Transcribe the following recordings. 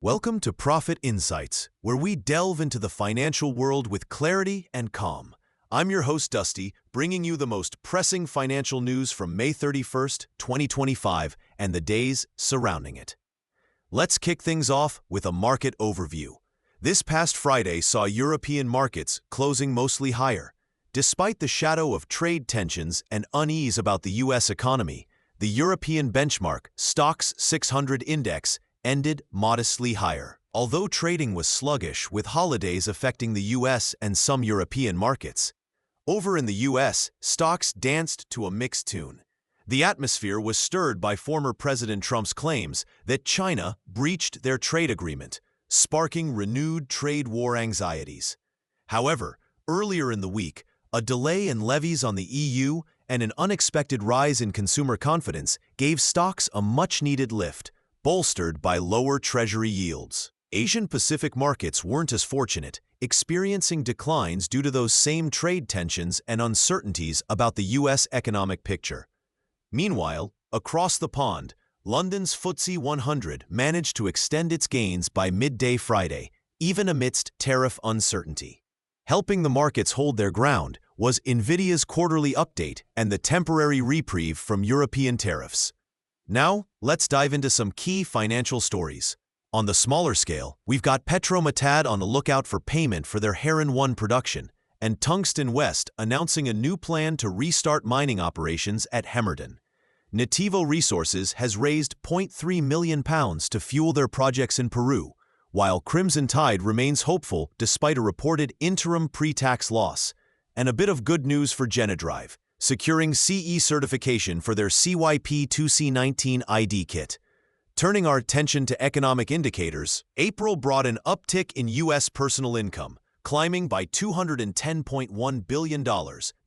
Welcome to Profit Insights, where we delve into the financial world with clarity and calm. I'm your host, Dusty, bringing you the most pressing financial news from May 31st, 2025, and the days surrounding it. Let's kick things off with a market overview. This past Friday saw European markets closing mostly higher. Despite the shadow of trade tensions and unease about the U.S. economy, the European benchmark Stoxx 600 index ended modestly higher. Although trading was sluggish with holidays affecting the US and some European markets. Over in the US, stocks danced to a mixed tune. The atmosphere was stirred by former President Trump's claims that China breached their trade agreement, sparking renewed trade war anxieties. However, earlier in the week, a delay in levies on the EU and an unexpected rise in consumer confidence gave stocks a much-needed lift, bolstered by lower Treasury yields. Asian Pacific markets weren't as fortunate, experiencing declines due to those same trade tensions and uncertainties about the U.S. economic picture. Meanwhile, across the pond, London's FTSE 100 managed to extend its gains by midday Friday, even amidst tariff uncertainty. Helping the markets hold their ground was Nvidia's quarterly update and the temporary reprieve from European tariffs. Now, let's dive into some key financial stories. On the smaller scale, we've got Petromatad on the lookout for payment for their Heron 1 production, and Tungsten West announcing a new plan to restart mining operations at Hemerton. Nativo Resources has raised £0.3 million to fuel their projects in Peru, while Crimson Tide remains hopeful despite a reported interim pre-tax loss. And a bit of good news for Genedrive, securing CE certification for their CYP2C19 ID kit. Turning our attention to economic indicators, April brought an uptick in U.S. personal income, climbing by $210.1 billion,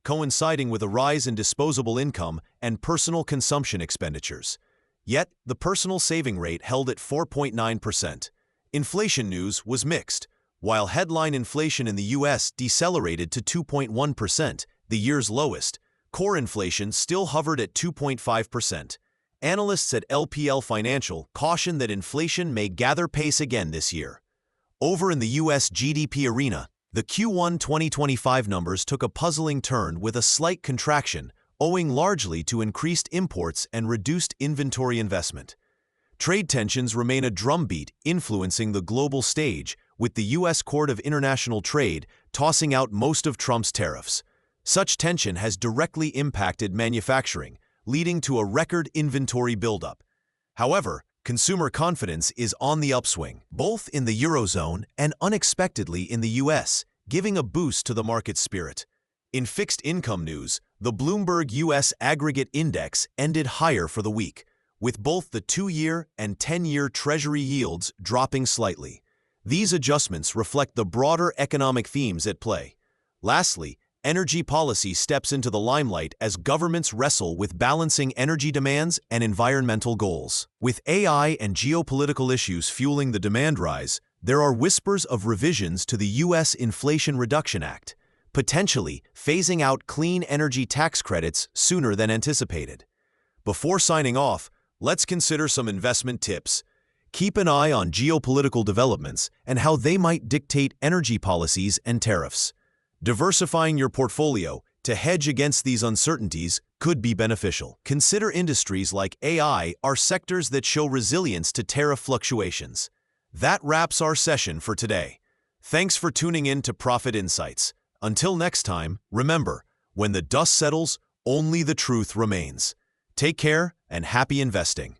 coinciding with a rise in disposable income and personal consumption expenditures. Yet, the personal saving rate held at 4.9%. Inflation news was mixed. While headline inflation in the U.S. decelerated to 2.1%, the year's lowest, core inflation still hovered at 2.5%. Analysts at LPL Financial caution that inflation may gather pace again this year. Over in the U.S. GDP arena, the Q1 2025 numbers took a puzzling turn with a slight contraction, owing largely to increased imports and reduced inventory investment. Trade tensions remain a drumbeat influencing the global stage, with the U.S. Court of International Trade tossing out most of Trump's tariffs. Such tension has directly impacted manufacturing, leading to a record inventory buildup. However, consumer confidence is on the upswing, both in the Eurozone and unexpectedly in the U.S., giving a boost to the market spirit. In fixed income news, the Bloomberg U.S. Aggregate Index ended higher for the week, with both the 2-year and 10-year Treasury yields dropping slightly. These adjustments reflect the broader economic themes at play. Lastly, energy policy steps into the limelight as governments wrestle with balancing energy demands and environmental goals. With AI and geopolitical issues fueling the demand rise, there are whispers of revisions to the U.S. Inflation Reduction Act, potentially phasing out clean energy tax credits sooner than anticipated. Before signing off, let's consider some investment tips. Keep an eye on geopolitical developments and how they might dictate energy policies and tariffs. Diversifying your portfolio to hedge against these uncertainties could be beneficial. Consider industries like AI are sectors that show resilience to tariff fluctuations. That wraps our session for today. Thanks for tuning in to Profit Insights. Until next time, remember, when the dust settles, only the truth remains. Take care and happy investing.